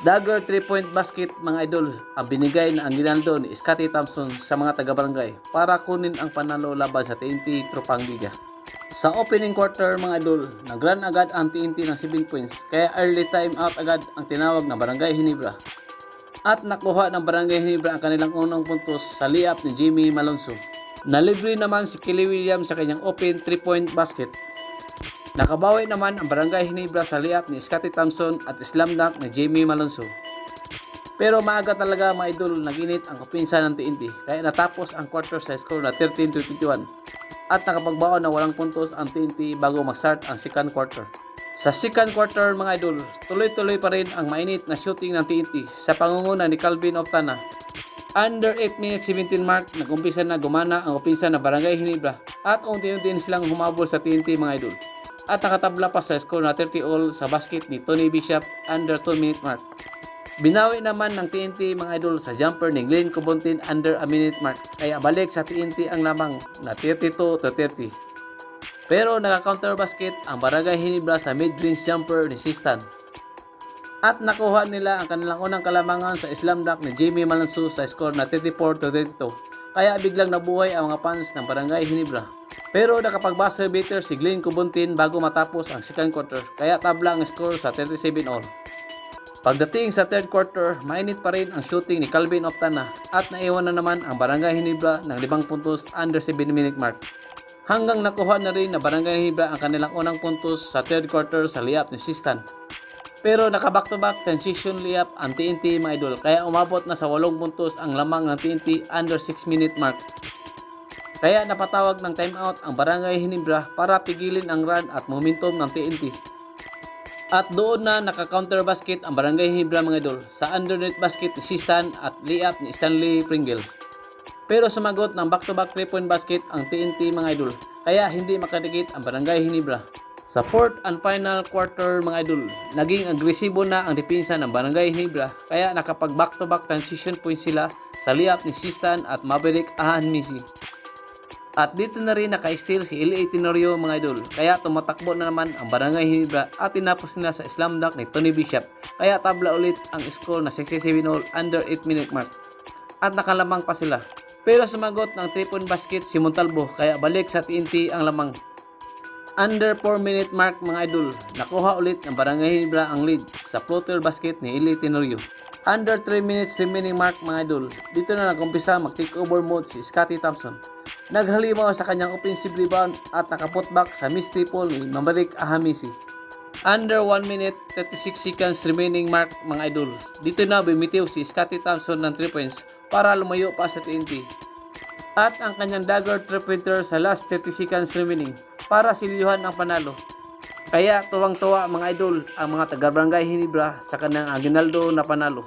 Dagger 3-point basket mga idol ang binigay na aginaldo ni Scottie Thompson sa mga taga-barangay para kunin ang panalo laban sa TNT Tropang Liga. Sa opening quarter mga idol, nag-run agad ang TNT ng 7 points kaya early time out agad ang tinawag na Barangay Ginebra. At nakuha ng Barangay Ginebra ang kanilang unang puntos sa layup ni Jimmy Malonzo. Nalibre naman si Kelly Williams sa kanyang open 3-point basket. Nakabawi naman ang Barangay Ginebra sa layup ni Scottie Thompson at slam dunk ni Jimmy Malonzo. Pero maaga talaga mga idol naginit ang kupinsa ng TNT kaya natapos ang quarter sa score na 13-21 at nakapagbaon na walang puntos ang TNT bago mag-start ang second quarter. Sa second quarter mga idol, tuloy-tuloy pa rin ang mainit na shooting ng TNT sa pangunguna ni Calvin Oftana. Under 8 minutes 17 mark, nag-umpisa na gumana ang kupinsa ng Barangay Ginebra at unti-unti silang humabol sa TNT mga idol. At nakatabla pa sa score na 30-all sa basket ni Tony Bishop under 2-minute mark. Binawi naman ng TNT mga idol sa jumper ni Glenn Cobontin under a minute mark kaya balik sa TNT ang lamang na 32-30. Pero naka-counter basket ang Barangay Ginebra sa mid-range jumper ni Sistan. At nakuha nila ang kanilang unang kalamangan sa slam dunk ni Jimmy Malonzo sa score na 34-32. Kaya biglang nabuhay ang mga fans ng Barangay Ginebra. Pero nakapag-buzzer beater si Glenn Cobontin bago matapos ang second quarter kaya tabla ang score sa 37-all. Pagdating sa third quarter, mainit pa rin ang shooting ni Calvin Oftana at naiwan na naman ang Barangay Ginebra ng 5 puntos under 7-minute mark. Hanggang nakuha na rin na Barangay Ginebra ang kanilang unang puntos sa third quarter sa layup ni Sistan. Pero naka-back-to-back transition layup ang TNT mga idol kaya umabot na sa 8 puntos ang lamang ng TNT under 6-minute mark. Kaya napatawag ng timeout ang Barangay Ginebra para pigilin ang run at momentum ng TNT. At doon na naka-counter basket ang Barangay Ginebra mga idol sa underneath basket ni Sistan at layup ni Stanley Pringle. Pero sumagot ng back-to-back 3-point basket ang TNT mga idol kaya hindi makadikit ang Barangay Ginebra. Sa fourth and final quarter mga idol, naging agresibo na ang depensa ng Barangay Ginebra kaya nakapag back-to-back transition points sila sa layup ni Sistan at Maverick Ahanmisi. At dito na rin naka-steal si L.A. Tenorio mga idol kaya tumatakbo na naman ang Barangay Ginebra at tinapos nila sa slam dunk ni Tony Bishop kaya tabla ulit ang score na 67-all under 8-minute mark at nakalamang pa sila. Pero sumagot ng 3-point basket si Montalvo kaya balik sa TNT ang lamang. Under 4-minute mark mga idol, nakuha ulit ng Barangay Ginebra ang lead sa floater basket ni L.A. Tenorio. Under 3 minutes remaining mark mga idol, dito na nag-umpisa mag-takeover mode si Scottie Thompson. Naghalimaw sa kanyang offensive rebound at nakaputback sa missed triple ni Maverick Ahanmisi. Under 1 minute 36 seconds remaining mark mga idol, dito na bumitiw si Scottie Thompson ng 3 points para lumayo pa sa TNT. At ang kanyang dagger 3-pointer sa last 30 seconds remaining para silyuhan ang panalo. Kaya tuwang-tuwa mga idol ang mga taga-Barangay Ginebra sa kanyang aginaldo na panalo.